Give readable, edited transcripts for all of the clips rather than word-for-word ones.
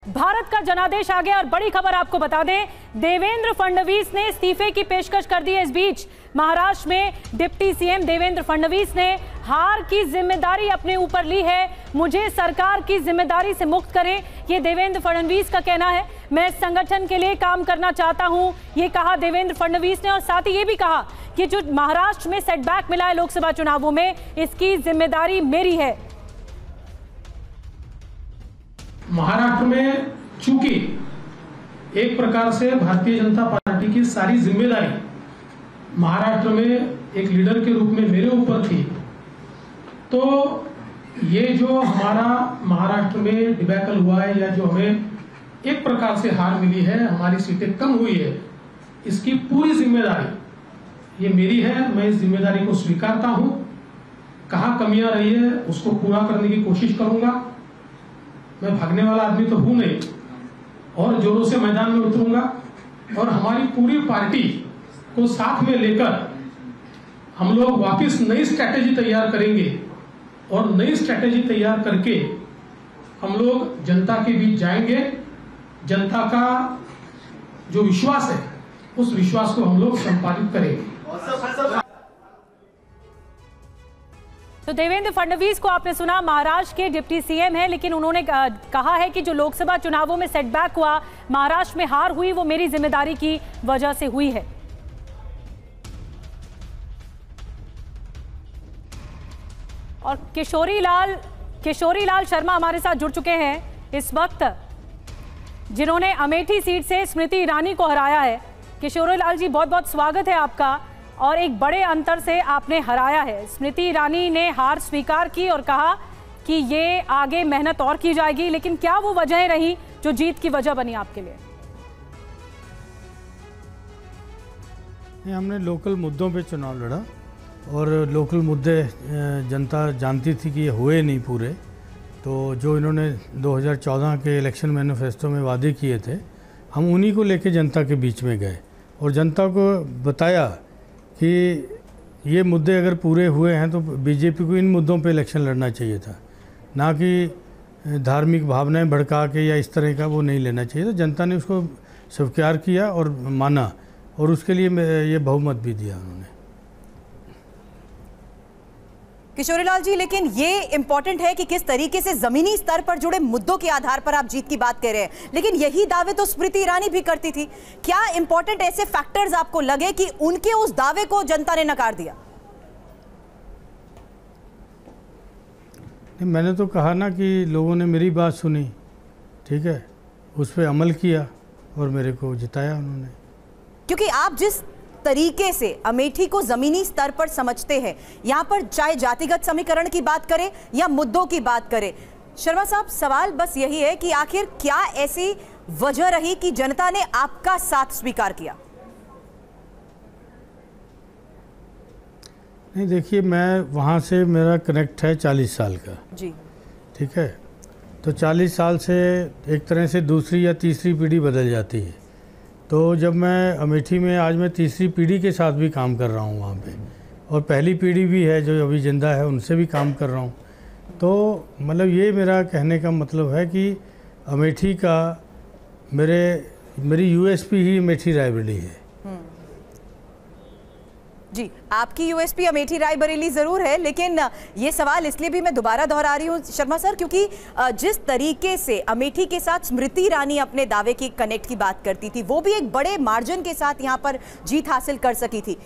भारत का जनादेश आ गया और बड़ी खबर आपको बता दें, देवेंद्र फडणवीस ने इस्तीफे की पेशकश कर दी है। इस बीच महाराष्ट्र में डिप्टी सीएम देवेंद्र फडणवीस ने हार की जिम्मेदारी अपने ऊपर ली है। मुझे सरकार की जिम्मेदारी से मुक्त करें, ये देवेंद्र फडणवीस का कहना है। मैं संगठन के लिए काम करना चाहता हूं, ये कहा देवेंद्र फडणवीस ने। और साथ ही ये भी कहा कि जो महाराष्ट्र में सेटबैक मिला है लोकसभा चुनावों में, इसकी जिम्मेदारी मेरी है। महाराष्ट्र में चूंकि एक प्रकार से भारतीय जनता पार्टी की सारी जिम्मेदारी महाराष्ट्र में एक लीडर के रूप में मेरे ऊपर थी, तो ये जो हमारा महाराष्ट्र में डिबैकल हुआ है या जो हमें एक प्रकार से हार मिली है, हमारी सीटें कम हुई है, इसकी पूरी जिम्मेदारी ये मेरी है। मैं इस जिम्मेदारी को स्वीकारता हूं। कहां कमियां रही है उसको पूरा करने की कोशिश करूंगा। मैं भागने वाला आदमी तो हूं नहीं और जोरों से मैदान में उतरूंगा और हमारी पूरी पार्टी को साथ में लेकर हम लोग वापस नई स्ट्रैटेजी तैयार करेंगे और नई स्ट्रैटेजी तैयार करके हम लोग जनता के बीच जाएंगे। जनता का जो विश्वास है उस विश्वास को हम लोग संपादित करेंगे। तो देवेंद्र फडणवीस को आपने सुना, महाराष्ट्र के डिप्टी सीएम है, लेकिन उन्होंने कहा है कि जो लोकसभा चुनावों में सेटबैक हुआ, महाराष्ट्र में हार हुई, वो मेरी जिम्मेदारी की वजह से हुई है। और किशोरी लाल शर्मा हमारे साथ जुड़ चुके हैं इस वक्त, जिन्होंने अमेठी सीट से स्मृति ईरानी को हराया है। किशोरी लाल जी, बहुत बहुत स्वागत है आपका। और एक बड़े अंतर से आपने हराया है। स्मृति ईरानी ने हार स्वीकार की और कहा कि ये आगे मेहनत और की जाएगी, लेकिन क्या वो वजहें रही जो जीत की वजह बनी आपके लिए? हमने लोकल मुद्दों पे चुनाव लड़ा और लोकल मुद्दे जनता जानती थी कि ये हुए नहीं पूरे। तो जो इन्होंने 2014 के इलेक्शन मैनिफेस्टो में वादे किए थे, हम उन्हीं को लेके जनता के बीच में गए और जनता को बताया कि ये मुद्दे अगर पूरे हुए हैं तो बीजेपी को इन मुद्दों पे इलेक्शन लड़ना चाहिए था, ना कि धार्मिक भावनाएं भड़का के या इस तरह का वो नहीं लेना चाहिए। तो जनता ने उसको स्वीकार किया और माना और उसके लिए ये बहुमत भी दिया उन्होंने। किशोरीलाल जी, लेकिन ये इंपॉर्टेंट है कि किस तरीके से जमीनी स्तर पर जुड़े मुद्दों के आधार पर आप जीत की बात कर रहे हैं, लेकिन यही दावे तो स्मृति ईरानी भी करती थी। क्या इंपॉर्टेंट ऐसे फैक्टर्स आपको लगे कि उनके उस दावे को जनता ने नकार दिया? नहीं, मैंने तो कहा ना कि लोगों ने मेरी बात सुनी, ठीक है, उस पर अमल किया और मेरे को जिताया उन्होंने। क्योंकि आप जिस तरीके से अमेठी को जमीनी स्तर पर समझते हैं, यहां पर चाहे जातिगत समीकरण की बात करें या मुद्दों की बात करें, शर्मा साहब, सवाल बस यही है कि आखिर क्या ऐसी वजह रही कि जनता ने आपका साथ स्वीकार किया? नहीं, देखिए, मैं वहां से मेरा कनेक्ट है 40 साल का जी, ठीक है। तो 40 साल से एक तरह से दूसरी या तीसरी पीढ़ी बदल जाती है। तो जब मैं अमेठी में, आज मैं तीसरी पीढ़ी के साथ भी काम कर रहा हूँ वहाँ पे, और पहली पीढ़ी भी है जो अभी जिंदा है, उनसे भी काम कर रहा हूँ। तो मतलब ये मेरा कहने का मतलब है कि अमेठी का मेरी यूएसपी ही अमेठी रायबरेली है। जी, आपकी यूएसपी अमेठी रायबरेली जरूर है, लेकिन ये सवाल इसलिए भी मैं दोबारा दोहरा रही हूँ शर्मा सर, क्योंकि जिस तरीके से अमेठी के साथ स्मृति ईरानी अपने दावे की कनेक्ट की बात करती थी, वो भी एक बड़े मार्जिन के साथ यहाँ पर जीत हासिल कर सकी थी।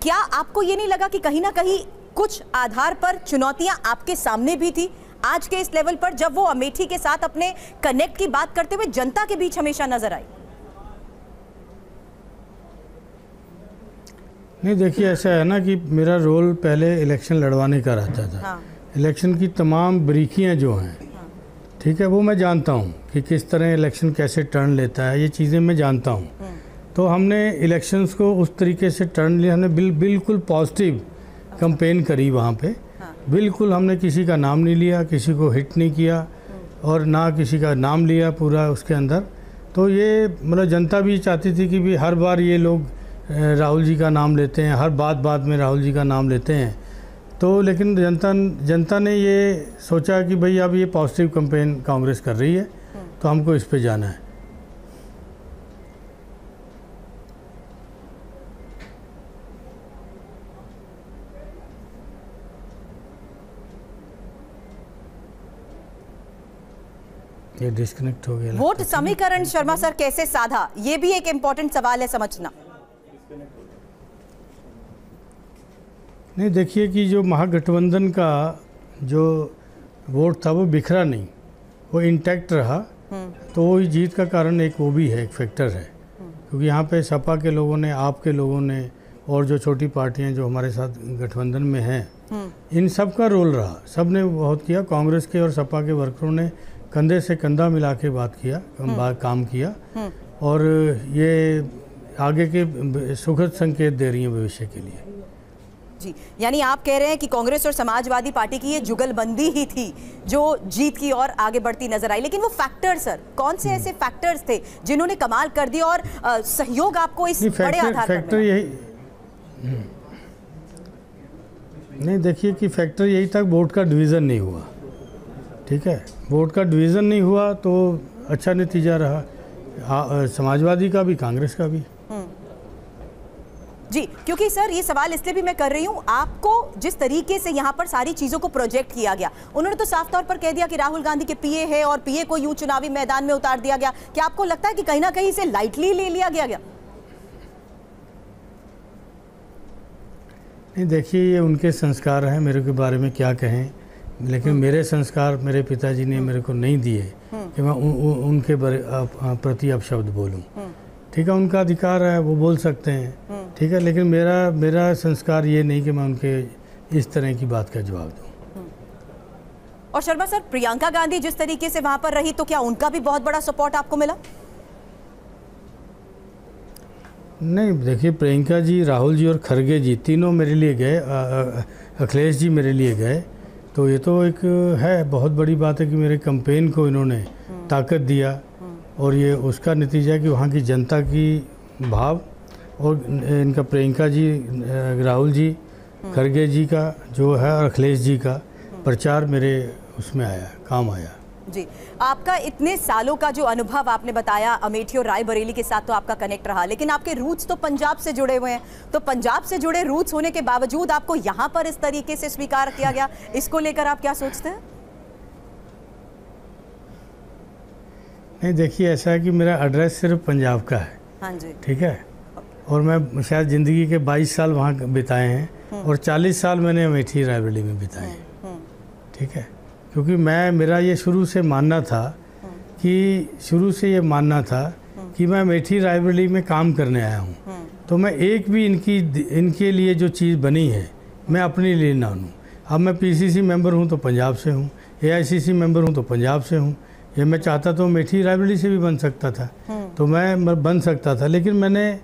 क्या आपको ये नहीं लगा कि कहीं ना कहीं कुछ आधार पर चुनौतियां आपके सामने भी थी आज के इस लेवल पर, जब वो अमेठी के साथ अपने कनेक्ट की बात करते हुए जनता के बीच हमेशा नजर आई? नहीं, देखिए, ऐसा है ना कि मेरा रोल पहले इलेक्शन लड़वाने का रहता था। हाँ। इलेक्शन की तमाम बारीकियां जो हैं, हाँ, ठीक है, वो मैं जानता हूँ कि किस तरह इलेक्शन कैसे टर्न लेता है, ये चीज़ें मैं जानता हूँ। तो हमने इलेक्शंस को उस तरीके से टर्न लिया, हमने बिल्कुल पॉजिटिव कैंपेन करी वहाँ पे। हाँ। बिल्कुल हमने किसी का नाम नहीं लिया, किसी को हिट नहीं किया और ना किसी का नाम लिया पूरा उसके अंदर। तो ये मतलब जनता भी चाहती थी कि भी हर बार ये लोग राहुल जी का नाम लेते हैं, हर बात में राहुल जी का नाम लेते हैं। तो लेकिन जनता ने ये सोचा कि भाई अब ये पॉजिटिव कैंपेन कांग्रेस कर रही है, तो तो हमको इस पे जाना है। ये डिस्कनेक्ट हो गया। वोट समीकरण शर्मा सर कैसे साधा, ये भी एक इंपॉर्टेंट सवाल है समझना। नहीं, देखिए कि जो महागठबंधन का जो वोट था वो बिखरा नहीं, वो इंटैक्ट रहा। तो वो जीत का कारण एक वो भी है, एक फैक्टर है, क्योंकि यहाँ पे सपा के लोगों ने, आप के लोगों ने और जो छोटी पार्टियां जो हमारे साथ गठबंधन में हैं, इन सब का रोल रहा। सब ने बहुत किया। कांग्रेस के और सपा के वर्करों ने कंधे से कंधा मिला के बात किया, काम किया, और ये आगे के सुखद संकेत दे रही हैं भविष्य के लिए। जी, यानी आप कह रहे हैं कि कांग्रेस और समाजवादी पार्टी की ये जुगलबंदी ही थी जो जीत की ओर आगे बढ़ती नजर आई। लेकिन वो फैक्टर्स सर, कौन से ऐसे फैक्टर्स थे जिन्होंने कमाल कर दिया और सहयोग आपको इस बड़े आधार पर फैक्टर यही नहीं, देखिए कि फैक्टर यही था, वोट का डिवीज़न नहीं हुआ। ठीक है, वोट का डिवीज़न नहीं हुआ तो अच्छा नतीजा रहा, समाजवादी का भी, कांग्रेस का भी। जी, क्योंकि सर ये सवाल इसलिए भी मैं कर रही हूँ, आपको जिस तरीके से यहाँ पर सारी चीजों को प्रोजेक्ट किया गया, उन्होंने तो साफ तौर पर कह दिया कि राहुल गांधी के पीए है और पीए को यूं चुनावी मैदान में उतार दिया गया। क्या आपको लगता है कि कहीं ना कहीं इसे लाइटली ले लिया गया? नहीं, देखिए ये उनके संस्कार हैं, मेरे के बारे में क्या कहें, लेकिन मेरे संस्कार मेरे पिताजी ने मेरे को नहीं दिए कि मैं उनके प्रति अपशब्द बोलूं। ठीक है, उनका अधिकार है, वो बोल सकते हैं। ठीक है, लेकिन मेरा संस्कार ये नहीं कि मैं उनके इस तरह की बात का जवाब दूं। और शर्मा सर, प्रियंका गांधी जिस तरीके से वहां पर रही, तो क्या उनका भी बहुत बड़ा सपोर्ट आपको मिला? नहीं, देखिए प्रियंका जी, राहुल जी और खड़गे जी तीनों मेरे लिए गए, अखिलेश जी मेरे लिए गए, तो ये तो एक है बहुत बड़ी बात है कि मेरे कैंपेन को इन्होंने ताकत दिया, और ये उसका नतीजा है कि वहाँ की जनता की भाव और इनका प्रियंका जी, राहुल जी, खड़गे जी का जो है और अखिलेश जी का प्रचार मेरे उसमें आया, काम आया। जी, आपका इतने सालों का जो अनुभव आपने बताया अमेठी और रायबरेली के साथ, तो आपका कनेक्ट रहा, लेकिन आपके रूट्स तो पंजाब से जुड़े हुए हैं। तो पंजाब से जुड़े रूट्स होने के बावजूद आपको यहाँ पर इस तरीके से स्वीकार किया गया, इसको लेकर आप क्या सोचते हैं? नहीं, देखिए ऐसा है कि मेरा एड्रेस सिर्फ पंजाब का है। हाँ जी। ठीक है, और मैं शायद ज़िंदगी के 22 साल वहाँ बिताए हैं और 40 साल मैंने अमेठी रायबरेली में बिताए हैं। ठीक है, क्योंकि मेरा ये शुरू से मानना था कि मैं अमेठी रायबरेली में काम करने आया हूँ, तो मैं एक भी इनके लिए जो चीज़ बनी है मैं अपने लिए ना लूँ। अब मैं पीसीसी मेंबर हूँ तो पंजाब से हूँ, एआईसीसी मेंबर हूँ तो पंजाब से हूँ। ये मैं चाहता तो अमेठी रायबरेली से भी बन सकता था, तो मैं बन सकता था, लेकिन मैंने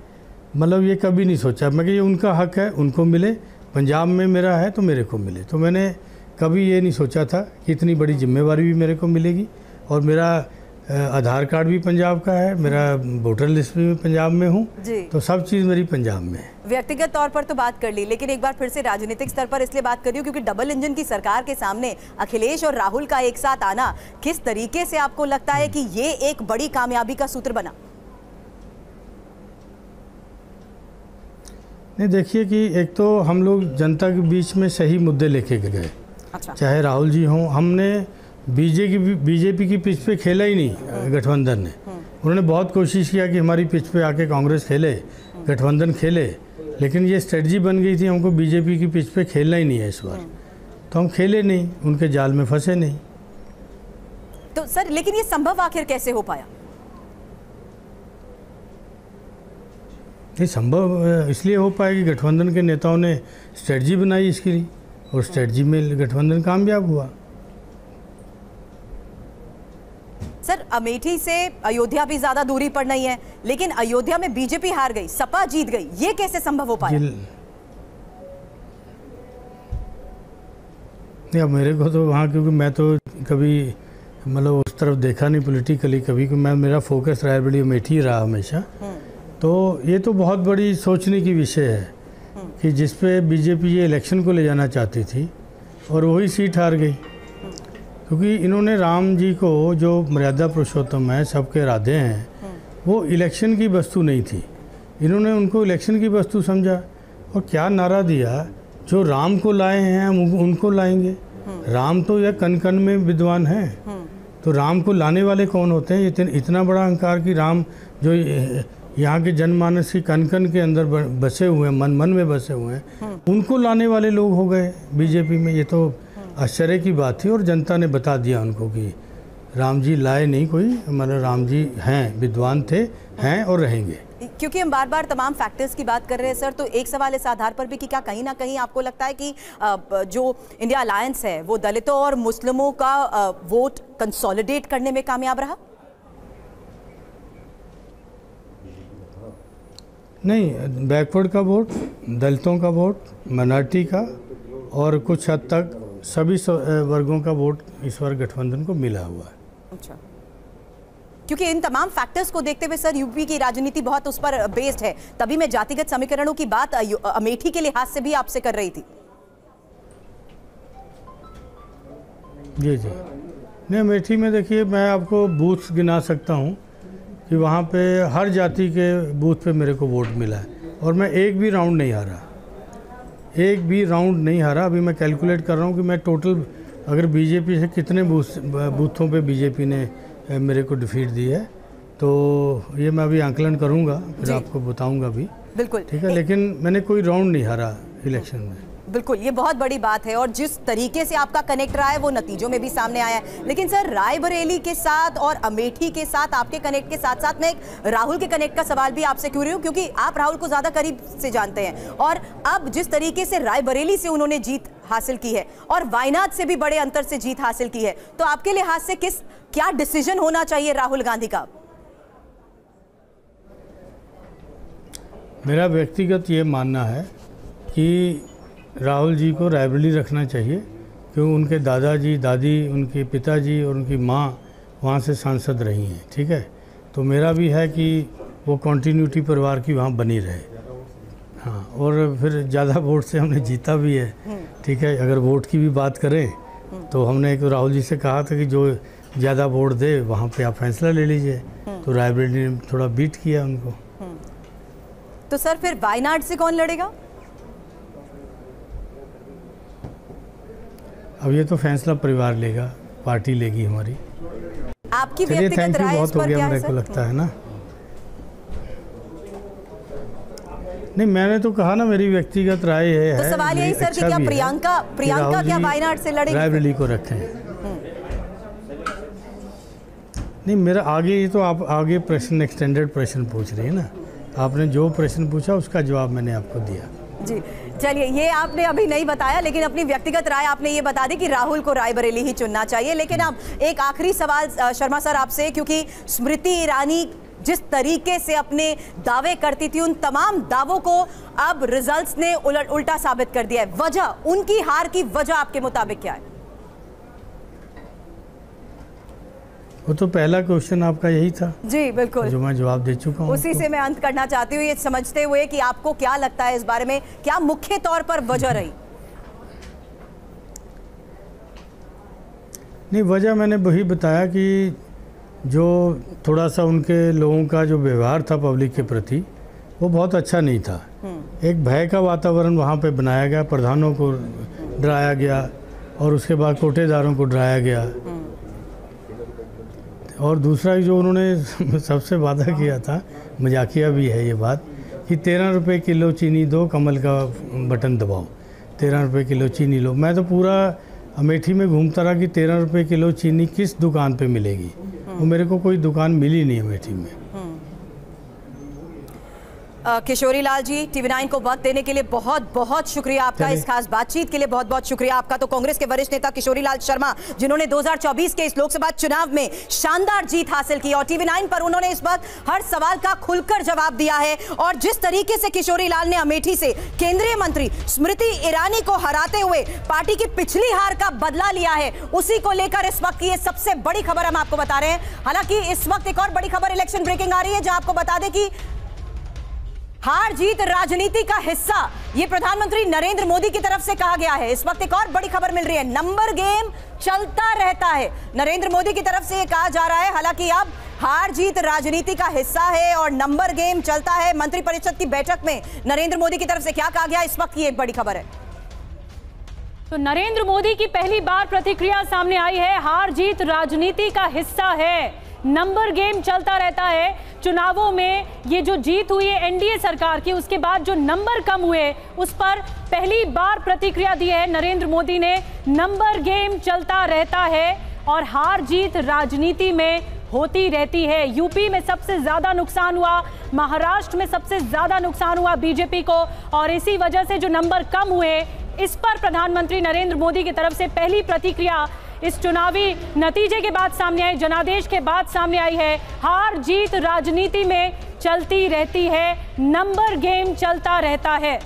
मतलब ये कभी नहीं सोचा मैं कि ये उनका हक है, उनको मिले, पंजाब में मेरा है तो मेरे को मिले। तो मैंने कभी ये नहीं सोचा था कि इतनी बड़ी जिम्मेवारी भी मेरे को मिलेगी, और मेरा आधार कार्ड भी पंजाब का है, मेरा वोटर लिस्ट भी पंजाब में हूँ, तो सब चीज़ मेरी पंजाब में है। व्यक्तिगत तौर पर तो बात कर ली, लेकिन एक बार फिर से राजनीतिक स्तर पर इसलिए बात कर रही हूँ क्योंकि डबल इंजन की सरकार के सामने अखिलेश और राहुल का एक साथ आना, किस तरीके से आपको लगता है कि ये एक बड़ी कामयाबी का सूत्र बना? नहीं, देखिए कि एक तो हम लोग जनता के बीच में सही मुद्दे लेके गए। अच्छा। चाहे राहुल जी हों, हमने बीजेपी की पिच पे खेला ही नहीं गठबंधन ने। उन्होंने बहुत कोशिश किया कि हमारी पिच पे आके कांग्रेस खेले, गठबंधन खेले, लेकिन ये स्ट्रेटजी बन गई थी हमको बीजेपी की पिच पे खेलना ही नहीं है इस बार, तो हम खेले नहीं, उनके जाल में फंसे नहीं। तो सर, लेकिन ये संभव आखिर कैसे हो पाया? ये संभव इसलिए हो पाया कि गठबंधन के नेताओं ने स्ट्रेटजी बनाई इसके लिए, और स्ट्रेटजी में गठबंधन कामयाब हुआ। सर, अमेठी से अयोध्या भी ज्यादा दूरी पर नहीं है, लेकिन अयोध्या में बीजेपी हार गई, सपा जीत गई, ये कैसे संभव हो पाया? नहीं, अब मेरे को तो वहाँ, क्योंकि मैं तो कभी मतलब उस तरफ देखा नहीं पॉलिटिकली कभी, कि मेरा फोकस रायबरेली अमेठी रहा हमेशा। तो ये तो बहुत बड़ी सोचने की विषय है कि जिस पे बीजेपी ये इलेक्शन को ले जाना चाहती थी और वही सीट हार गई, क्योंकि इन्होंने राम जी को, जो मर्यादा पुरुषोत्तम है, सबके राधे हैं, वो इलेक्शन की वस्तु नहीं थी। इन्होंने उनको इलेक्शन की वस्तु समझा और क्या नारा दिया, जो राम को लाए हैं हम उनको लाएंगे। राम तो यह कन कन में विद्वान हैं, तो राम को लाने वाले कौन होते हैं? इतना बड़ा अहंकार कि राम जो यहाँ के जनमानस की कन कन के अंदर बसे हुए हैं, मन मन में बसे हुए हैं, उनको लाने वाले लोग हो गए बीजेपी में। ये तो आश्चर्य की बात थी और जनता ने बता दिया उनको कि राम जी लाए नहीं कोई, मतलब राम जी हैं, विद्वान थे, हैं और रहेंगे। क्योंकि हम बार बार तमाम फैक्टर्स की बात कर रहे हैं सर, तो एक सवाल इस आधार पर भी कि क्या कहीं ना कहीं आपको लगता है कि जो इंडिया अलायंस है वो दलितों और मुस्लिमों का वोट कंसोलिडेट करने में कामयाब रहा? नहीं, बैकवर्ड का वोट, दलितों का वोट, माइनॉरिटी का और कुछ हद तक सभी वर्गों का वोट इस बार गठबंधन को मिला हुआ है। अच्छा, क्योंकि इन तमाम फैक्टर्स को देखते हुए सर यूपी की राजनीति बहुत उस पर बेस्ड है, तभी मैं जातिगत समीकरणों की बात अमेठी के लिहाज से भी आपसे कर रही थी। जी जी, नहीं, अमेठी में देखिए मैं आपको बूथ्स गिना सकता हूँ कि वहाँ पे हर जाति के बूथ पे मेरे को वोट मिला है और मैं एक भी राउंड नहीं हारा, एक भी राउंड नहीं हारा। अभी मैं कैलकुलेट कर रहा हूँ कि मैं टोटल अगर बीजेपी से कितने बूथों पे बीजेपी ने मेरे को डिफीट दी है, तो ये मैं अभी आंकलन करूँगा, फिर आपको बताऊँगा भी। बिल्कुल ठीक है, लेकिन मैंने कोई राउंड नहीं हारा इलेक्शन में। बिल्कुल, ये बहुत बड़ी बात है और जिस तरीके से आपका कनेक्ट रहा है वो नतीजों में भी सामने आया है। लेकिन सर रायबरेली के साथ और अमेठी के साथ आपके कनेक्ट के साथ साथ मैं एक राहुल के कनेक्ट का सवाल भी आपसे क्यों रही हूँ, क्योंकि आप राहुल को ज्यादा करीब से जानते हैं और अब जिस तरीके से रायबरेली से उन्होंने जीत हासिल की है और वायनाड से भी बड़े अंतर से जीत हासिल की है, तो आपके लिहाज से क्या डिसीजन होना चाहिए राहुल गांधी का? मेरा व्यक्तिगत ये मानना है कि राहुल जी को रायबरेली रखना चाहिए, क्योंकि उनके दादाजी, दादी, उनके पिताजी और उनकी माँ वहाँ से सांसद रही हैं। ठीक है, तो मेरा भी है कि वो कंटिन्यूटी परिवार की वहाँ बनी रहे। हाँ, और फिर ज़्यादा वोट से हमने जीता भी है। ठीक है, अगर वोट की भी बात करें तो हमने एक राहुल जी से कहा था कि जो ज़्यादा वोट दे वहाँ पे आप फैसला ले लीजिए, तो रायबरेली ने थोड़ा बीट किया उनको। तो सर फिर वायनाड से कौन लड़ेगा? अब ये तो फैसला परिवार लेगा, पार्टी लेगी हमारी। आपकी व्यक्तिगत राय इस पर क्या है? मेरे को लगता है ना, नहीं मैंने तो कहा ना मेरी व्यक्तिगत राय है। तो सवाल यही सर कि क्या प्रियंका क्या वायनाड से लड़ेगी? रायबरेली को रखें। नहीं, मेरा आगे ये तो आप आगे प्रश्न एक्सटेंडेड प्रश्न पूछ रही है ना, आपने जो प्रश्न पूछा उसका जवाब मैंने आपको दिया। जी चलिए, ये आपने अभी नहीं बताया, लेकिन अपनी व्यक्तिगत राय आपने ये बता दी कि राहुल को रायबरेली ही चुनना चाहिए। लेकिन अब एक आखिरी सवाल शर्मा सर आपसे, क्योंकि स्मृति ईरानी जिस तरीके से अपने दावे करती थी उन तमाम दावों को अब रिजल्ट्स ने उल्टा साबित कर दिया है। वजह, उनकी हार की वजह आपके मुताबिक क्या है? वो तो पहला क्वेश्चन आपका यही था। जी बिल्कुल, जो मैं जवाब दे चुका हूँ। उसी से मैं अंत करना चाहती हूँ, ये समझते हुए कि आपको क्या लगता है इस बारे में, क्या मुख्य तौर पर वजह रही? नहीं, वजह मैंने वही बताया कि जो थोड़ा सा उनके लोगों का जो व्यवहार था पब्लिक के प्रति वो बहुत अच्छा नहीं था। एक भय का वातावरण वहाँ पे बनाया गया, प्रधानों को डराया गया और उसके बाद कोटेदारों को डराया गया। और दूसरा जो उन्होंने सबसे वादा किया था, मजाकिया भी है ये बात, कि 13 रुपये किलो चीनी दो, कमल का बटन दबाओ, 13 रुपये किलो चीनी लो। मैं तो पूरा अमेठी में घूमता रहा कि 13 रुपये किलो चीनी किस दुकान पे मिलेगी, वो मेरे को कोई दुकान मिली नहीं अमेठी में। किशोरी लाल जी, TV9 को वक्त देने के लिए बहुत बहुत शुक्रिया आपका, इस खास बातचीत के लिए बहुत बहुत शुक्रिया आपका। तो कांग्रेस के वरिष्ठ नेता किशोरी लाल शर्मा, जिन्होंने 2024 के इस लोकसभा चुनाव में शानदार जीत हासिल की और TV9 पर उन्होंने इस वक्त हर सवाल का खुलकर जवाब दिया है। और जिस तरीके से किशोरी लाल ने अमेठी से केंद्रीय मंत्री स्मृति ईरानी को हराते हुए पार्टी की पिछली हार का बदला लिया है, उसी को लेकर इस वक्त की ये सबसे बड़ी खबर हम आपको बता रहे हैं। हालांकि इस वक्त एक और बड़ी खबर इलेक्शन ब्रेकिंग आ रही है, जहां आपको बता दें कि हार जीत राजनीति का हिस्सा, ये प्रधानमंत्री नरेंद्र मोदी की तरफ से कहा गया है। इस वक्त एक और बड़ी खबर मिल रही है, नंबर गेम चलता रहता है, नरेंद्र मोदी की तरफ से ये कहा जा रहा है। हालांकि अब हार जीत राजनीति का हिस्सा है और नंबर गेम चलता है। मंत्रिपरिषद की बैठक में नरेंद्र मोदी की तरफ से क्या कहा गया, इस वक्त की एक बड़ी खबर है। तो नरेंद्र मोदी की पहली बार प्रतिक्रिया सामने आई है, हार जीत राजनीति का हिस्सा है, नंबर गेम चलता रहता है। चुनावों में ये जो जीत हुई है एनडीए सरकार की, उसके बाद जो नंबर कम हुए उस पर पहली बार प्रतिक्रिया दी है नरेंद्र मोदी ने। नंबर गेम चलता रहता है और हार जीत राजनीति में होती रहती है। यूपी में सबसे ज्यादा नुकसान हुआ, महाराष्ट्र में सबसे ज्यादा नुकसान हुआ बीजेपी को, और इसी वजह से जो नंबर कम हुए इस पर प्रधानमंत्री नरेंद्र मोदी की तरफ से पहली प्रतिक्रिया इस चुनावी नतीजे के बाद सामने आई, जनादेश के बाद सामने आई है। हार जीत राजनीति में चलती रहती है, नंबर गेम चलता रहता है।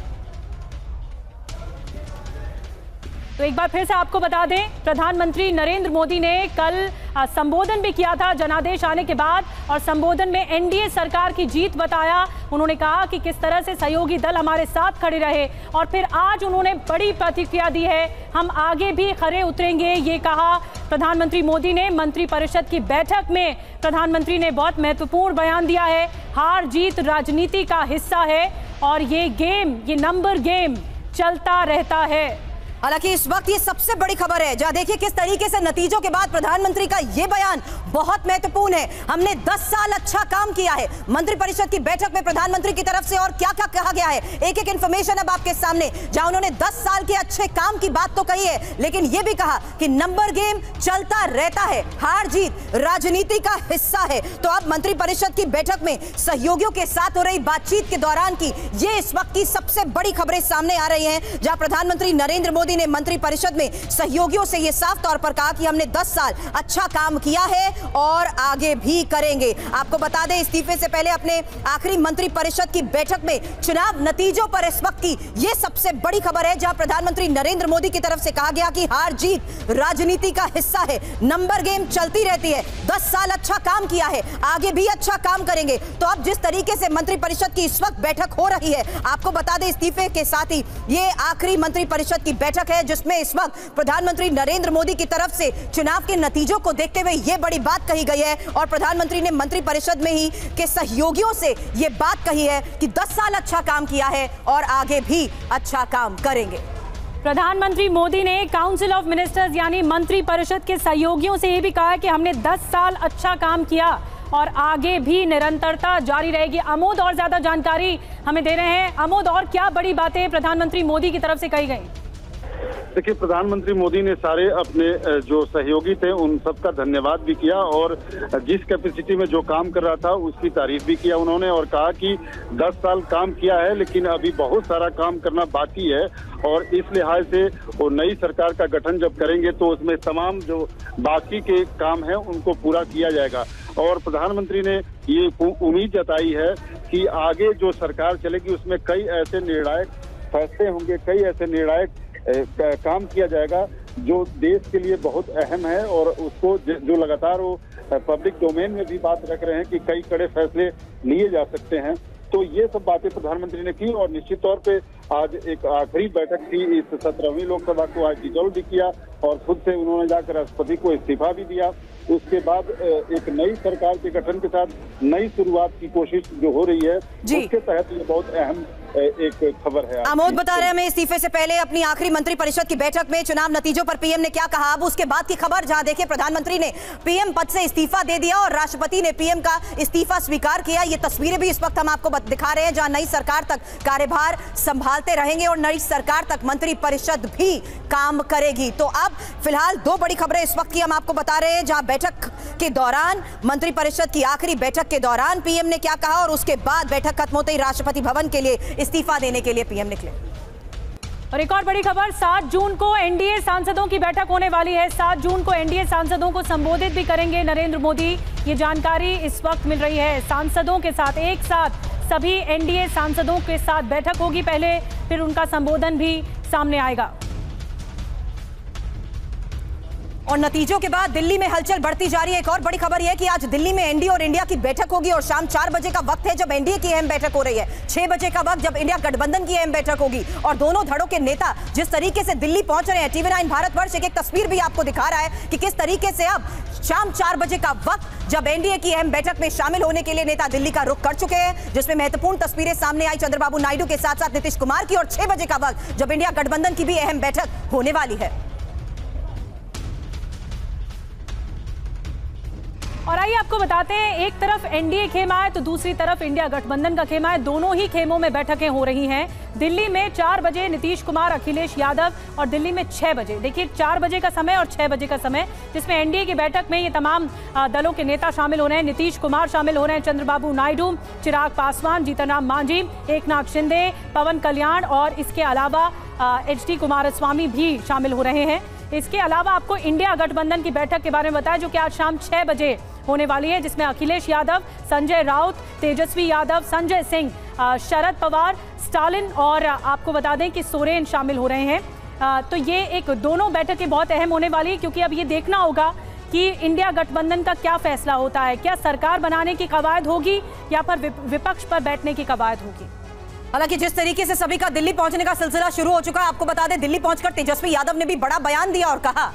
तो एक बार फिर से आपको बता दें, प्रधानमंत्री नरेंद्र मोदी ने कल संबोधन भी किया था जनादेश आने के बाद, और संबोधन में एनडीए सरकार की जीत बताया। उन्होंने कहा कि किस तरह से सहयोगी दल हमारे साथ खड़े रहे, और फिर आज उन्होंने बड़ी प्रतिक्रिया दी है, हम आगे भी खरे उतरेंगे, ये कहा प्रधानमंत्री मोदी ने। मंत्रिपरिषद की बैठक में प्रधानमंत्री ने बहुत महत्वपूर्ण बयान दिया है, हार जीत राजनीति का हिस्सा है और ये गेम, ये नंबर गेम चलता रहता है। हालांकि इस वक्त ये सबसे बड़ी खबर है, जहां देखिए किस तरीके से नतीजों के बाद प्रधानमंत्री का ये बयान बहुत महत्वपूर्ण है। हमने 10 साल अच्छा काम किया है। मंत्रिपरिषद की बैठक में प्रधानमंत्री की तरफ से और क्या क्या कहा गया है, एक एक इंफॉर्मेशन अब आपके सामने, जहां उन्होंने 10 साल के अच्छे काम की बात तो कही है, लेकिन ये भी कहा कि नंबर गेम चलता रहता है, हार जीत राजनीति का हिस्सा है। तो अब मंत्रिपरिषद की बैठक में सहयोगियों के साथ हो रही बातचीत के दौरान की ये इस वक्त की सबसे बड़ी खबरें सामने आ रही हैं, जहां प्रधानमंत्री नरेंद्र मोदी ने मंत्रिपरिषद में सहयोगियों से यह साफ तौर पर कहा कि हमने 10 साल अच्छा काम किया है और आगे भी करेंगे। आपको बता दें, इस्तीफे से पहले अपने आखिरी मंत्रिपरिषद की बैठक में चुनाव नतीजों पर इस वक्त की यह सबसे बड़ी खबर है, जहां प्रधानमंत्री नरेंद्र मोदी की तरफ से कहा गया कि हार जीत राजनीति का हिस्सा है, नंबर गेम चलती रहती है, 10 साल अच्छा काम किया है, आगे भी अच्छा काम करेंगे। तो अब जिस तरीके से मंत्रिपरिषद की इस वक्त बैठक हो रही है, आपको बता दें इस्तीफे के साथ ही ये आखिरी मंत्रिपरिषद की बैठक है, जिसमें इस वक्त प्रधानमंत्री नरेंद्र मोदी की तरफ से चुनाव के नतीजों को देखते हुए यह बड़ी बात कही गई है, और प्रधानमंत्री ने मंत्रिपरिषद में ही के सहयोगियों से यह बात कही है कि 10 साल अच्छा काम किया है और आगे भी अच्छा काम करेंगे। प्रधानमंत्री मोदी ने काउंसिल ऑफ मिनिस्टर्स यानी मंत्रिपरिषद के सहयोगियों से यह भी कहा है कि हमने 10 साल अच्छा काम किया और आगे भी निरंतरता जारी रहेगी। अमोद और ज्यादा जानकारी हमें दे रहे हैं। अमोद, और क्या बड़ी बातें प्रधानमंत्री मोदी की तरफ से कही गई? देखिए, प्रधानमंत्री मोदी ने सारे अपने जो सहयोगी थे उन सबका धन्यवाद भी किया, और जिस कैपेसिटी में जो काम कर रहा था उसकी तारीफ भी किया उन्होंने, और कहा कि 10 साल काम किया है लेकिन अभी बहुत सारा काम करना बाकी है, और इस लिहाज से वो नई सरकार का गठन जब करेंगे तो उसमें तमाम जो बाकी के काम हैं उनको पूरा किया जाएगा। और प्रधानमंत्री ने ये उम्मीद जताई है कि आगे जो सरकार चलेगी उसमें कई ऐसे निर्णायक फैसले होंगे, कई ऐसे निर्णायक काम किया जाएगा जो देश के लिए बहुत अहम है, और उसको जो लगातार वो पब्लिक डोमेन में भी बात रख रहे हैं कि कई कड़े फैसले लिए जा सकते हैं। तो ये सब बातें प्रधानमंत्री ने की, और निश्चित तौर पे आज एक आखिरी बैठक थी इस 17वीं लोकसभा को आज डिसॉल्व भी किया, और खुद से उन्होंने जाकर राष्ट्रपति को इस्तीफा भी दिया। उसके बाद एक नई सरकार के गठन के साथ नई शुरुआत की कोशिश जो हो रही है, उसके तहत ये बहुत अहम एक खबर है। आमोद बता रहे हैं हमें इस्तीफे से पहले अपनी आखिरी मंत्रिपरिषद की बैठक में चुनाव नतीजों पर पीएम ने क्या कहा। अब उसके बाद की खबर, जहां देखिए प्रधानमंत्री ने पीएम पद से इस्तीफा दे दिया और राष्ट्रपति ने पीएम का इस्तीफा स्वीकार किया। ये तस्वीरें भी इस वक्त हम आपको दिखा रहे हैं, जहां नई सरकार तक कार्यभार संभालते रहेंगे और नई सरकार तक मंत्रिपरिषद भी काम करेगी। तो अब फिलहाल 2 बड़ी खबरें इस वक्त की हम आपको बता रहे हैं, जहां बैठक के दौरान, मंत्रिपरिषद की आखिरी बैठक के दौरान पीएम ने क्या कहा, और उसके बाद बैठक खत्म होते ही राष्ट्रपति भवन के लिए इस्तीफा देने के लिए पीएम निकले। और एक और बड़ी खबर, 7 जून को एनडीए सांसदों की बैठक होने वाली है। 7 जून को एनडीए सांसदों को संबोधित भी करेंगे नरेंद्र मोदी, ये जानकारी इस वक्त मिल रही है। सांसदों के साथ एक साथ सभी एनडीए सांसदों के साथ बैठक होगी पहले, फिर उनका संबोधन भी सामने आएगा। और नतीजों के बाद दिल्ली में हलचल बढ़ती जा रही है। एक और बड़ी खबर यह है कि आज दिल्ली में एनडीए और इंडिया की बैठक होगी और शाम 4 बजे का वक्त है जब एनडीए की अहम बैठक हो रही है, 6 बजे का वक्त जब इंडिया गठबंधन की अहम बैठक होगी। और दोनों धड़ों के नेता जिस तरीके से दिल्ली पहुंच रहे हैं, TV9 भारतवर्ष एक तस्वीर भी आपको दिखा रहा है कि किस तरीके से अब शाम 4 बजे का वक्त जब एनडीए की अहम बैठक में शामिल होने के लिए नेता दिल्ली का रुख कर चुके हैं, जिसमें महत्वपूर्ण तस्वीरें सामने आई चंद्रबाबू नायडू के साथ साथ नीतीश कुमार की। और 6 बजे का वक्त जब इंडिया गठबंधन की भी अहम बैठक होने वाली है। और आइए आपको बताते हैं, एक तरफ एनडीए खेमा है तो दूसरी तरफ इंडिया गठबंधन का खेमा है। दोनों ही खेमों में बैठकें हो रही हैं। दिल्ली में 4 बजे नीतीश कुमार, अखिलेश यादव और दिल्ली में 6 बजे। देखिए 4 बजे का समय और 6 बजे का समय, जिसमें एनडीए की बैठक में ये तमाम दलों के नेता शामिल हो रहे हैं। नीतीश कुमार शामिल हो रहे हैं, चंद्रबाबू नायडू, चिराग पासवान, जीतन राम मांझी, एकनाथ शिंदे, पवन कल्याण और इसके अलावा HD कुमारस्वामी भी शामिल हो रहे हैं। इसके अलावा आपको इंडिया गठबंधन की बैठक के बारे में बताया जो कि आज शाम 6 बजे होने वाली है, जिसमें अखिलेश यादव, संजय राउत, तेजस्वी यादव, संजय सिंह, शरद पवार, स्टालिन और आपको बता दें कि सोरेन शामिल हो रहे हैं। तो ये एक दोनों बैठकें बहुत अहम होने वाली है, क्योंकि अब ये देखना होगा कि इंडिया गठबंधन का क्या फैसला होता है। क्या सरकार बनाने की कवायद होगी या फिर विपक्ष पर बैठने की कवायद होगी। हालांकि जिस तरीके से सभी का दिल्ली पहुंचने का सिलसिला शुरू हो चुका है, आपको बता दें दिल्ली पहुंचकर तेजस्वी यादव ने भी बड़ा बयान दिया और कहा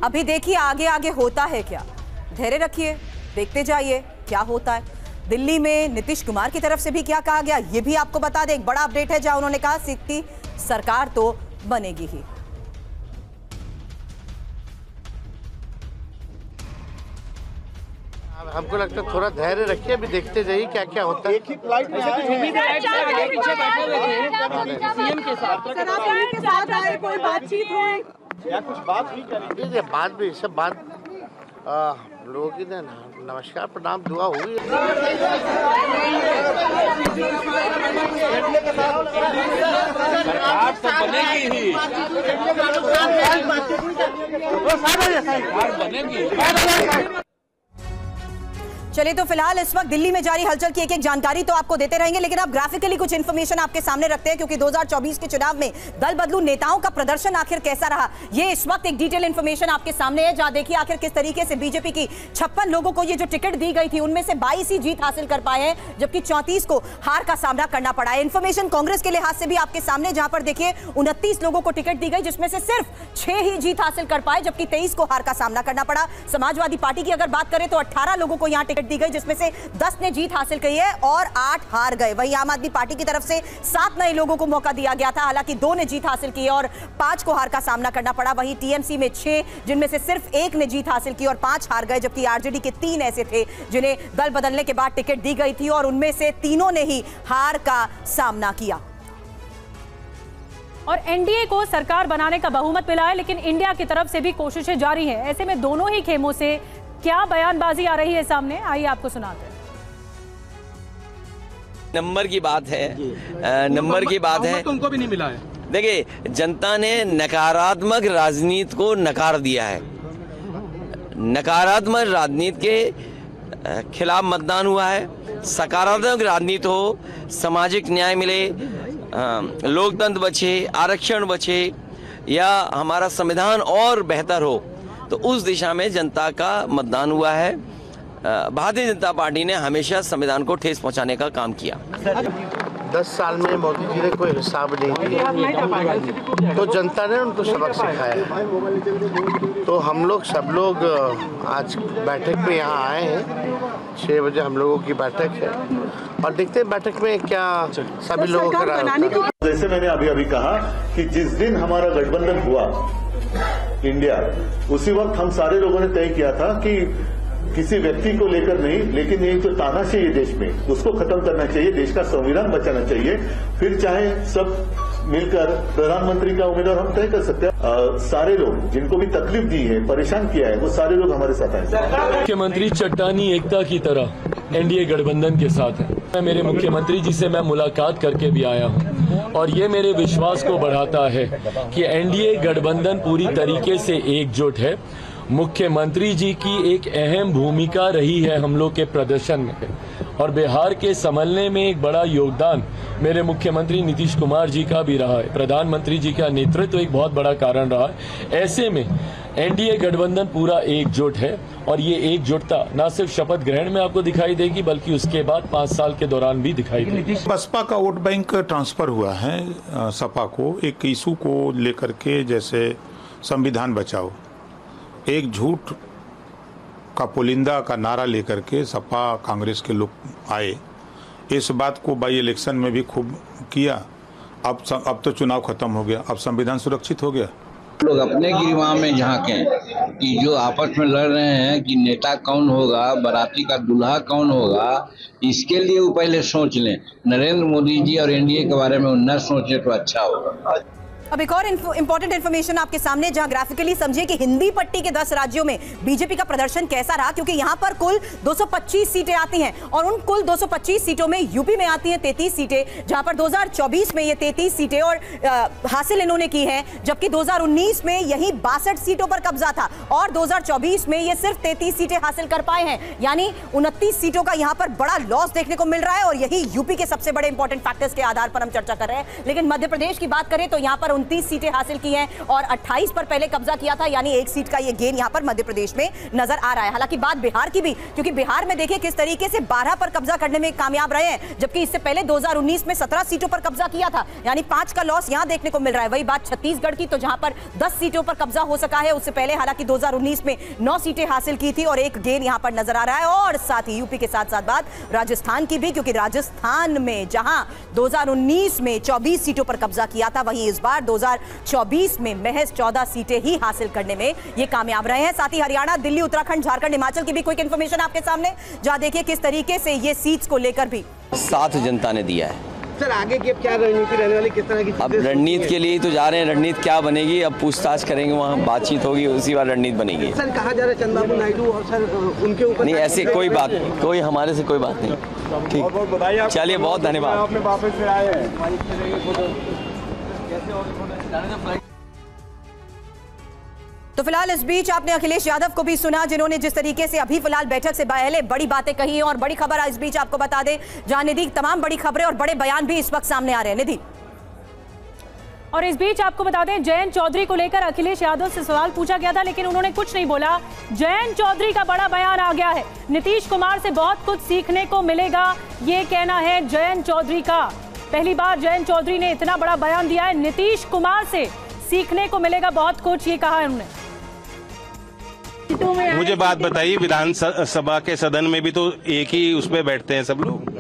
अभी देखिए आगे आगे होता है क्या, धैर्य रखिए, देखते जाइए क्या होता है। दिल्ली में नीतीश कुमार की तरफ से भी क्या कहा गया ये भी आपको बता दें। एक बड़ा अपडेट है जहां उन्होंने कहा कि सरकार तो बनेगी ही। हमको लगता है थोड़ा धैर्य रखिए, अभी देखते जाइए क्या क्या होता है। सीएम के साथ आए, कोई बातचीत हुई या कुछ बात हुई करेंगे? बात भी सब बात लोगों की नमस्कार प्रणाम दुआ हुई। सरकार तो बनेगी ही, बनेगी। चलिए तो फिलहाल इस वक्त दिल्ली में जारी हलचल की एक एक जानकारी तो आपको देते रहेंगे, लेकिन अब ग्राफिकली कुछ इन्फॉर्मेशन आपके सामने रखते हैं, क्योंकि 2024 के चुनाव में दल बदलू नेताओं का प्रदर्शन आखिर कैसा रहा, ये इस वक्त एक डिटेल इन्फॉर्मेशन आपके सामने है। जहां देखिए आखिर किस तरीके से बीजेपी की 56 लोगों को ये जो टिकट दी गई थी उनमें से 22 ही जीत हासिल कर पाए हैं, जबकि 34 को हार का सामना करना पड़ा है। इन्फॉर्मेशन कांग्रेस के लिहाज से भी आपके सामने, जहां पर देखिए 29 लोगों को टिकट दी गई, जिसमें से सिर्फ 6 ही जीत हासिल कर पाए, जबकि 23 को हार का सामना करना पड़ा। समाजवादी पार्टी की अगर बात करें तो 18 लोगों को यहां टिकट दी गई, जिसमें से 10 ने जीत हासिल की है और 8 हार गए। वहीं आम आदमी पार्टी की तरफ से 7 नए लोगों को मौका दिया गया था, हालांकि 2 ने जीत हासिल की और 5 को हार का सामना करना पड़ा। वहीं टीएमसी में 6, जिनमें से सिर्फ 1 ने जीत हासिल की और 5 हार गए, जबकि आरजेडी के 3 ऐसे थे जिन्हें दल बदलने के बाद टिकट दी गई थी और उनमें से तीनों ने ही हार का सामना किया। और एनडीए को सरकार बनाने का बहुमत मिला है, लेकिन इंडिया की तरफ से भी कोशिशें जारी हैं। ऐसे में दोनों ही खेमों से क्या बयानबाजी आ रही है सामने, आइए आपको सुनाते हैं। नंबर की बात है, नंबर की बात है, उनको भी नहीं मिला है। देखिए जनता ने नकारात्मक राजनीति को नकार दिया है। नकारात्मक राजनीति के खिलाफ मतदान हुआ है। सकारात्मक राजनीति हो, सामाजिक न्याय मिले, लोकतंत्र बचे, आरक्षण बचे या हमारा संविधान और बेहतर हो, तो उस दिशा में जनता का मतदान हुआ है। भारतीय जनता पार्टी ने हमेशा संविधान को ठेस पहुंचाने का काम किया। 10 साल में मोदी जी ने कोई हिसाब नहीं दिया, तो जनता ने उनको सबक सिखाया। तो हम लोग सब लोग आज बैठक में यहाँ आए हैं। 6 बजे हम लोगों की बैठक है और देखते हैं बैठक में क्या सभी लोगों का राय होता है। जैसे मैंने अभी कहा कि जिस दिन हमारा गठबंधन हुआ इंडिया, उसी वक्त हम सारे लोगों ने तय किया था कि किसी व्यक्ति को लेकर नहीं, लेकिन ये जो तानाशाही है देश में, उसको खत्म करना चाहिए, देश का संविधान बचाना चाहिए। फिर चाहे सब मिलकर प्रधानमंत्री का उम्मीदवार हम तय कर सकते हैं। सारे लोग जिनको भी तकलीफ दी है, परेशान किया है, वो सारे लोग हमारे साथ आए। मुख्यमंत्री चट्टानी एकता की तरह एनडीए गठबंधन के साथ है। मेरे मुख्यमंत्री जी से मैं मुलाकात करके भी आया हूं और ये मेरे विश्वास को बढ़ाता है कि एनडीए गठबंधन पूरी तरीके से एकजुट है। मुख्यमंत्री जी की एक अहम भूमिका रही है हम लोग के प्रदर्शन में और बिहार के संभलने में एक बड़ा योगदान मेरे मुख्यमंत्री नीतीश कुमार जी का भी रहा है। प्रधानमंत्री जी का नेतृत्व एक बहुत बड़ा कारण रहा है। ऐसे में एनडीए गठबंधन पूरा एकजुट है और ये एकजुटता न सिर्फ शपथ ग्रहण में आपको दिखाई देगी बल्कि उसके बाद 5 साल के दौरान भी दिखाई देगी। बसपा का वोट बैंक ट्रांसफर हुआ है सपा को, एक इशू को लेकर के, जैसे संविधान बचाओ, एक झूठ का पुलिंदा का नारा लेकर के सपा कांग्रेस के लोग आए। इस बात को बाई इलेक्शन में भी खूब किया। अब तो चुनाव खत्म हो गया, अब संविधान सुरक्षित हो गया। लोग अपने गिरवा में झांकें कि जो आपस में लड़ रहे हैं कि नेता कौन होगा, बाराती का दूल्हा कौन होगा, इसके लिए वो पहले सोच लें। नरेंद्र मोदी जी और एनडीए के बारे में न सोचे तो अच्छा होगा। अब एक और इंपॉर्टेंट इन्फॉर्मेशन आपके सामने, जहां ग्राफिकली समझिए कि हिंदी पट्टी के 10 राज्यों में बीजेपी का प्रदर्शन कैसा रहा, क्योंकि यहां पर कुल 225 सीटें आती हैं और उन कुल 225 सीटों में यूपी में आती हैं 33 सीटें, जहां पर 2024 में ये 33 सीटें और हासिल इन्होंने की हैं, जबकि 2019 में यही 62 सीटों पर कब्जा था और 2024 में ये सिर्फ 33 सीटें हासिल कर पाए हैं। यानी 29 सीटों का यहां पर बड़ा लॉस देखने को मिल रहा है और यही यूपी के सबसे बड़े इंपॉर्टेंट फैक्टर्स के आधार पर हम चर्चा कर रहे हैं। लेकिन मध्य प्रदेश की बात करें तो यहां पर 29 सीटें हासिल की हैं और 28 पर पहले कब्जा किया था, यानी 1 सीट का ये गेन यहां पर मध्य प्रदेश में नजर आ रहा है। हालांकि बात बिहार की भी, क्योंकि बिहार में देखिए किस तरीके से 12 पर कब्जा करने में कामयाब रहे हैं, जबकि इससे पहले 2019 में 17 सीटों पर कब्जा किया था, यानी 5 का लॉस यहां देखने को मिल रहा है। वही बात छत्तीसगढ़ की, तो जहां पर 10 सीटों पर कब्जा हो सका है, उससे पहले हालांकि 2019 में 9 सीटें हासिल की थी और 1 गेन यहां पर नजर आ रहा है। और साथ ही यूपी के साथ साथ बात राजस्थान की भी, क्योंकि राजस्थान में जहां 2019 में 24 सीटों पर कब्जा किया था, वहीं इस बार 2024 में महज 14 सीटें ही हासिल करने में ये कामयाब रहे हैं। साथ ही हरियाणा, दिल्ली, उत्तराखंड, झारखंड, हिमाचल की भी क्विक इंफॉर्मेशन आपके सामने, जहां देखिए किस तरीके से ये सीट्स को लेकर भी साथ जनता ने दिया है। सर आगे की अब क्या रणनीति रहने वाली, किस तरह की? अब रणनीति के लिए तो जा रहे हैं, रणनीति क्या बनेगी अब पूछताछ करेंगे, वहाँ बातचीत होगी, उसी बार रणनीति बनेगी। सर कहा जा रहा है चंद्रबाबू नायडू और सर उनके ऊपर नहीं, ऐसी कोई बात, कोई हमारे से कोई बात नहीं। ठीक, चलिए, बहुत धन्यवाद। तो फिलहाल इस बीच आपने अखिलेश यादव को भी सुना, जिन्होंने जिस तरीके से अभी फिलहाल बैठक से पहले बड़ी बातें कही हैं। और बड़ी खबर इस बीच आपको बता दें, जहां निधि तमाम बड़ी खबरें और बड़े बयान भी इस वक्त सामने आ रहे हैं। निधि, और इस बीच आपको बता दें, जयंत चौधरी को लेकर अखिलेश यादव से सवाल पूछा गया था, लेकिन उन्होंने कुछ नहीं बोला। जयंत चौधरी का बड़ा बयान आ गया है, नीतीश कुमार से बहुत कुछ सीखने को मिलेगा, ये कहना है जयंत चौधरी का। पहली बार जयंत चौधरी ने इतना बड़ा बयान दिया है, नीतीश कुमार से सीखने को मिलेगा बहुत कुछ, ये कहा है उन्होंने। मुझे बात बताइए, विधानसभा के सदन में भी तो एक ही उस पे बैठते हैं सब लोग,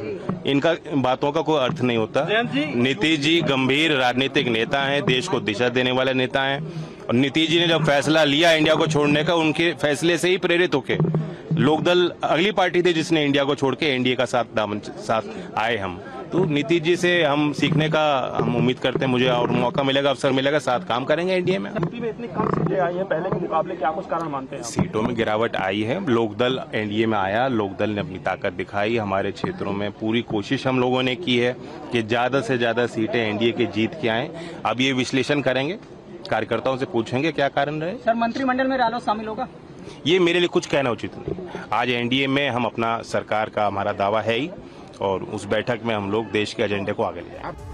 इनका बातों का कोई अर्थ नहीं होता। नीतीश जी गंभीर राजनीतिक नेता हैं, देश को दिशा देने वाले नेता हैं, और नीतीश जी ने जब फैसला लिया इंडिया को छोड़ने का, उनके फैसले से ही प्रेरित होके लोकदल अगली पार्टी थी जिसने इंडिया को छोड़ के एनडीए का साथ आए हम। तो नीतीश जी से हम सीखने का हम उम्मीद करते हैं, मुझे और मौका मिलेगा, अवसर मिलेगा, साथ काम करेंगे एनडीए में। यूपी में इतनी कम सीटें आई हैं पहले के मुकाबले, क्या कुछ कारण मानते हैं? सीटों में गिरावट आई है, लोकदल एनडीए में आया, लोकदल ने अपनी ताकत दिखाई, हमारे क्षेत्रों में पूरी कोशिश हम लोगों ने की है कि ज्यादा से ज्यादा सीटें एनडीए के जीत के आए। अब ये विश्लेषण करेंगे, कार्यकर्ताओं से पूछेंगे क्या कारण रहे। सर मंत्रिमंडल में रालोसपा शामिल होगा? ये मेरे लिए कुछ कहना उचित नहीं। आज एनडीए में हम अपना सरकार का हमारा दावा है ही, और उस बैठक में हम लोग देश के एजेंडे को आगे ले जाएंगे।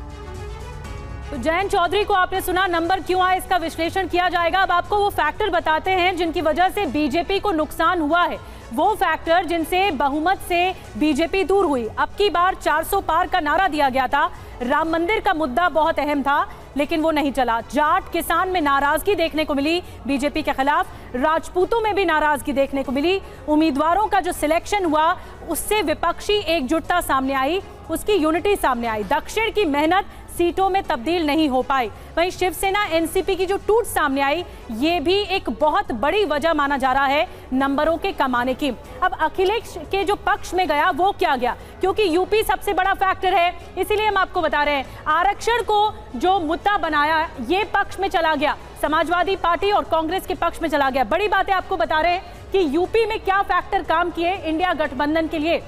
तो जयंत चौधरी को आपने सुना, नंबर क्यों आए इसका विश्लेषण किया जाएगा। अब आपको वो फैक्टर बताते हैं जिनकी वजह से बीजेपी को नुकसान हुआ है, वो फैक्टर जिनसे बहुमत से बीजेपी दूर हुई। अब की बार 400 पार का नारा दिया गया था, राम मंदिर का मुद्दा बहुत अहम था, लेकिन वो नहीं चला। जाट किसान में नाराजगी देखने को मिली बीजेपी के खिलाफ, राजपूतों में भी नाराजगी देखने को मिली। उम्मीदवारों का जो सिलेक्शन हुआ उससे विपक्षी एकजुटता सामने आई, उसकी यूनिटी सामने आई। दक्षिण की मेहनत सीटों में तब्दील नहीं हो पाई। वहीं शिवसेना एनसीपी की जो टूट सामने आई, ये भी एक बहुत बड़ी वजह माना जा रहा है नंबरों के कम आने की। अब अखिलेश के जो पक्ष में गया वो क्या गया, क्योंकि यूपी सबसे बड़ा फैक्टर है, इसीलिए हम आपको बता रहे हैं। आरक्षण को जो मुद्दा बनाया ये पक्ष में चला गया, समाजवादी पार्टी और कांग्रेस के पक्ष में चला गया। बड़ी बातें आपको बता रहे हैं कि यूपी में क्या फैक्टर काम किए इंडिया गठबंधन के लिए,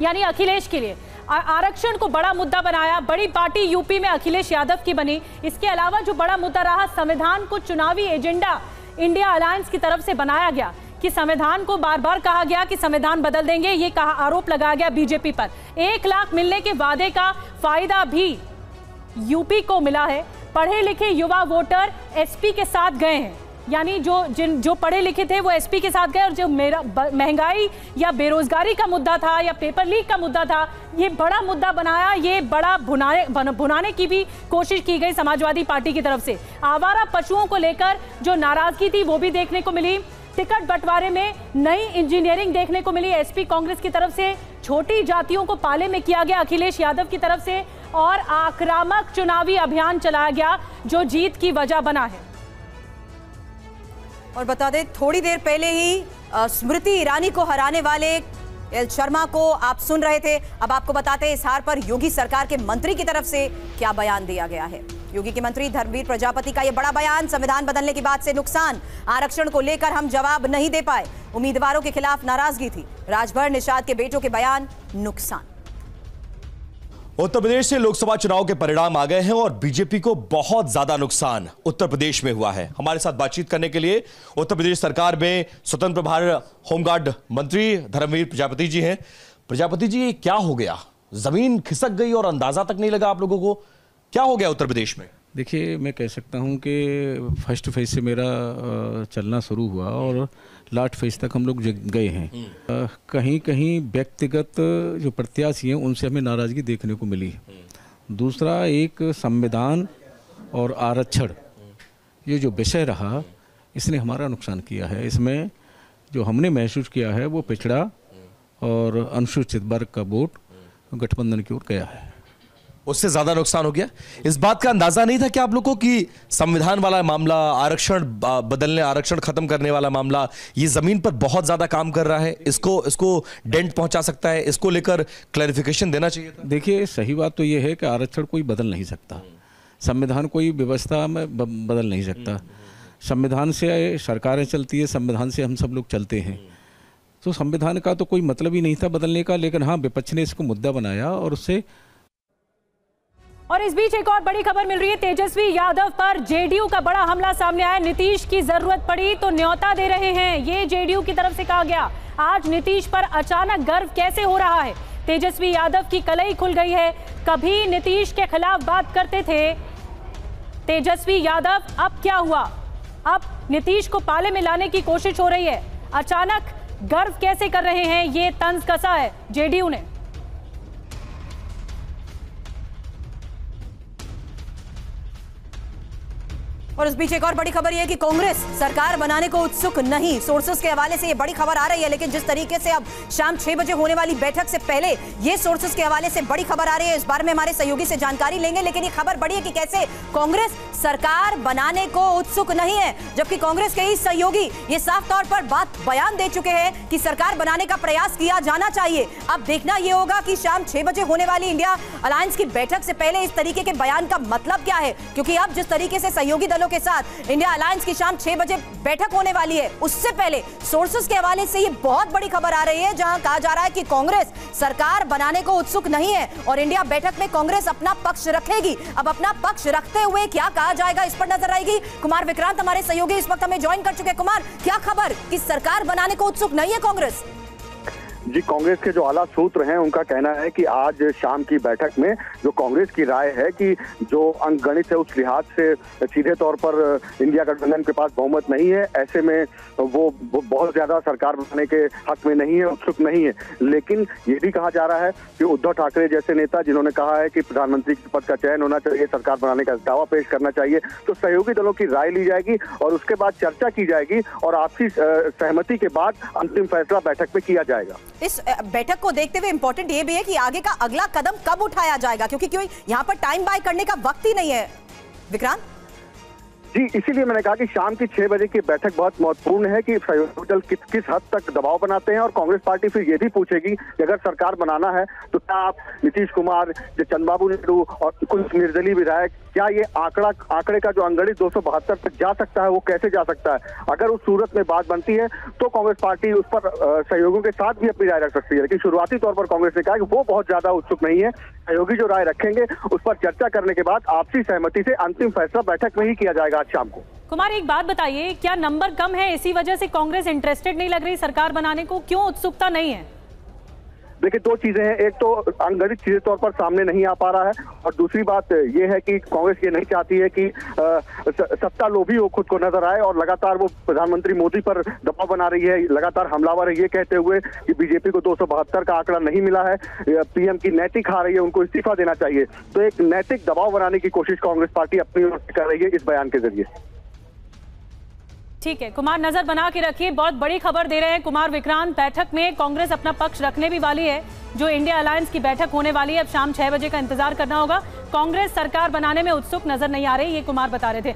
यानी अखिलेश के लिए। आरक्षण को बड़ा मुद्दा बनाया, बड़ी पार्टी यूपी में अखिलेश यादव की बनी। इसके अलावा जो बड़ा मुद्दा रहा, संविधान को चुनावी एजेंडा इंडिया अलायंस की तरफ से बनाया गया, कि संविधान को बार बार कहा गया कि संविधान बदल देंगे, ये कहा, आरोप लगाया गया बीजेपी पर। 1 लाख मिलने के वादे का फायदा भी यूपी को मिला है। पढ़े लिखे युवा वोटर एसपी के साथ गए हैं, यानी जो पढ़े लिखे थे वो एसपी के साथ गए, और जो महंगाई या बेरोजगारी का मुद्दा था या पेपर लीक का मुद्दा था, ये बड़ा मुद्दा बनाया, ये बड़ा भुनाने की भी कोशिश की गई समाजवादी पार्टी की तरफ से। आवारा पशुओं को लेकर जो नाराजगी थी वो भी देखने को मिली। टिकट बंटवारे में नई इंजीनियरिंग देखने को मिली एसपी कांग्रेस की तरफ से। छोटी जातियों को पाले में किया गया अखिलेश यादव की तरफ से, और आक्रामक चुनावी अभियान चलाया गया जो जीत की वजह बना है। और बता दें, थोड़ी देर पहले ही स्मृति ईरानी को हराने वाले एल शर्मा को आप सुन रहे थे। अब आपको बताते हैं इस हार पर योगी सरकार के मंत्री की तरफ से क्या बयान दिया गया है। योगी के मंत्री धर्मवीर प्रजापति का यह बड़ा बयान, संविधान बदलने की बात से नुकसान, आरक्षण को लेकर हम जवाब नहीं दे पाए, उम्मीदवारों के खिलाफ नाराजगी थी, राजभर निषाद के बेटों के बयान, नुकसान। उत्तर प्रदेश से लोकसभा चुनाव के परिणाम आ गए हैं और बीजेपी को बहुत ज्यादा नुकसान उत्तर प्रदेश में हुआ है। हमारे साथ बातचीत करने के लिए उत्तर प्रदेश सरकार में स्वतंत्र प्रभार होमगार्ड मंत्री धर्मवीर प्रजापति जी हैं। प्रजापति जी, क्या हो गया? जमीन खिसक गई और अंदाजा तक नहीं लगा आप लोगों को, क्या हो गया उत्तर प्रदेश में? देखिए, मैं कह सकता हूं कि फर्स्ट फेज से मेरा चलना शुरू हुआ और लास्ट फेज तक हम लोग गए हैं। कहीं कहीं व्यक्तिगत जो प्रत्याशी हैं उनसे हमें नाराज़गी देखने को मिली। दूसरा, एक संविधान और आरक्षण ये जो विषय रहा, इसने हमारा नुकसान किया है। इसमें जो हमने महसूस किया है वो पिछड़ा और अनुसूचित वर्ग का वोट गठबंधन की ओर गया है, उससे ज्यादा नुकसान हो गया। इस बात का अंदाजा नहीं था कि आप लोगों की संविधान वाला मामला, आरक्षण बदलने, आरक्षण खत्म करने वाला मामला, ये जमीन पर बहुत ज्यादा काम कर रहा है, इसको डेंट पहुंचा सकता है, इसको लेकर क्लैरिफिकेशन देना चाहिए था। देखिए, सही बात तो ये है कि आरक्षण कोई बदल नहीं सकता, संविधान कोई व्यवस्था में बदल नहीं सकता। संविधान से सरकारें चलती है, संविधान से हम सब लोग चलते हैं, तो संविधान का तो कोई मतलब ही नहीं था बदलने का। लेकिन हाँ, विपक्ष ने इसको मुद्दा बनाया और उससे। और इस बीच एक और बड़ी खबर मिल रही है, तेजस्वी यादव पर जेडीयू का बड़ा हमला सामने आया। नीतीश की जरूरत पड़ी तो न्योता दे रहे हैं, ये जेडीयू की तरफ से कहा गया। आज नीतीश पर अचानक गर्व कैसे हो रहा है? तेजस्वी यादव की कलई खुल गई है। कभी नीतीश के खिलाफ बात करते थे तेजस्वी यादव, अब क्या हुआ? अब नीतीश को पाले में लाने की कोशिश हो रही है। अचानक गर्व कैसे कर रहे हैं, ये तंज कसा है जेडीयू ने। और इस बीच एक और बड़ी खबर यह है कि कांग्रेस सरकार बनाने को उत्सुक नहीं। सोर्सेस के हवाले से ये बड़ी खबर आ रही है, लेकिन जिस तरीके से अब शाम 6 बजे होने वाली बैठक से पहले ये सोर्सेस के हवाले से बड़ी खबर आ रही है। इस बारे में हमारे सहयोगी से जानकारी लेंगे, लेकिन ये खबर बड़ी है कि कैसे कांग्रेस सरकार बनाने को उत्सुक नहीं है, जबकि कांग्रेस के ही सहयोगी ये साफ तौर पर बयान दे चुके हैं कि सरकार बनाने का प्रयास किया जाना चाहिए। अब देखना यह होगा कि शाम 6 बजे होने वाली इंडिया अलायंस की बैठक से पहले इस तरीके के बयान का मतलब क्या है, क्योंकि अब जिस तरीके से सहयोगी दलों के साथ इंडिया अलायंस की शाम 6 बजे बैठक होने वाली है, उससे पहले सोर्सेस के हवाले से ये बहुत बड़ी खबर आ रही है, जहां कहा जा रहा है कि कांग्रेस सरकार बनाने को उत्सुक नहीं है और इंडिया बैठक में कांग्रेस अपना पक्ष रखेगी। अब अपना पक्ष रखते हुए क्या कहा जाएगा, इस पर नजर आएगी। कुमार विक्रांत हमारे सहयोगी इस वक्त हमें ज्वाइन कर चुके हैं। कुमार, क्या खबर कि सरकार बनाने को उत्सुक नहीं है कांग्रेस? जी, कांग्रेस के जो आला सूत्र हैं उनका कहना है कि आज शाम की बैठक में जो कांग्रेस की राय है कि जो अंकगणित है उस लिहाज से सीधे तौर पर इंडिया गठबंधन के पास बहुमत नहीं है, ऐसे में वो बहुत ज्यादा सरकार बनाने के हक में नहीं है, उत्सुक नहीं है। लेकिन ये भी कहा जा रहा है कि उद्धव ठाकरे जैसे नेता जिन्होंने कहा है कि प्रधानमंत्री के पद का चयन होना चाहिए, सरकार बनाने का दावा पेश करना चाहिए, तो सहयोगी दलों की राय ली जाएगी और उसके बाद चर्चा की जाएगी और आपसी सहमति के बाद अंतिम फैसला बैठक में किया जाएगा। इस बैठक को देखते हुए इंपॉर्टेंट ये भी है कि आगे का अगला कदम कब उठाया जाएगा, क्योंकि यहाँ पर टाइम बाय करने का वक्त ही नहीं है। विक्रांत जी, इसीलिए मैंने कहा कि शाम की 6 बजे की बैठक बहुत महत्वपूर्ण है कि सहयोगी दल किस हद तक दबाव बनाते हैं और कांग्रेस पार्टी फिर ये भी पूछेगी कि अगर सरकार बनाना है तो क्या आप नीतीश कुमार, चंद्रबाबू नायडू और कुछ निर्दलीय विधायक, क्या ये आंकड़े का जो अंगणित 272 तक जा सकता है, वो कैसे जा सकता है? अगर उस सूरत में बात बनती है तो कांग्रेस पार्टी उस पर सहयोगियों के साथ भी अपनी राय रख सकती है। लेकिन शुरुआती तौर पर कांग्रेस ने कहा कि वो बहुत ज्यादा उत्सुक नहीं है। सहयोगी जो राय रखेंगे उस पर चर्चा करने के बाद आपसी सहमति से अंतिम फैसला बैठक में ही किया जाएगा आज शाम को। कुमार, एक बात बताइए, क्या नंबर कम है इसी वजह से कांग्रेस इंटरेस्टेड नहीं लग रही सरकार बनाने को? क्यों उत्सुकता नहीं है? देखिए, दो चीजें हैं, एक तो अंगणित सीधे तौर पर सामने नहीं आ पा रहा है, और दूसरी बात ये है कि कांग्रेस ये नहीं चाहती है कि सत्ता लोभी हो खुद को नजर आए, और लगातार वो प्रधानमंत्री मोदी पर दबाव बना रही है, लगातार हमलावर है, ये कहते हुए कि बीजेपी को 272 का आंकड़ा नहीं मिला है, पीएम की नैतिक हार रही है, उनको इस्तीफा देना चाहिए। तो एक नैतिक दबाव बनाने की कोशिश कांग्रेस पार्टी अपनी ओर से कर रही है इस बयान के जरिए। ठीक है कुमार, नजर बना के रखिए। बहुत बड़ी खबर दे रहे हैं कुमार विक्रांत, बैठक में कांग्रेस अपना पक्ष रखने भी वाली है। जो इंडिया अलायंस की बैठक होने वाली है, अब शाम 6 बजे का इंतजार करना होगा। कांग्रेस सरकार बनाने में उत्सुक नजर नहीं आ रही, ये कुमार बता रहे थे।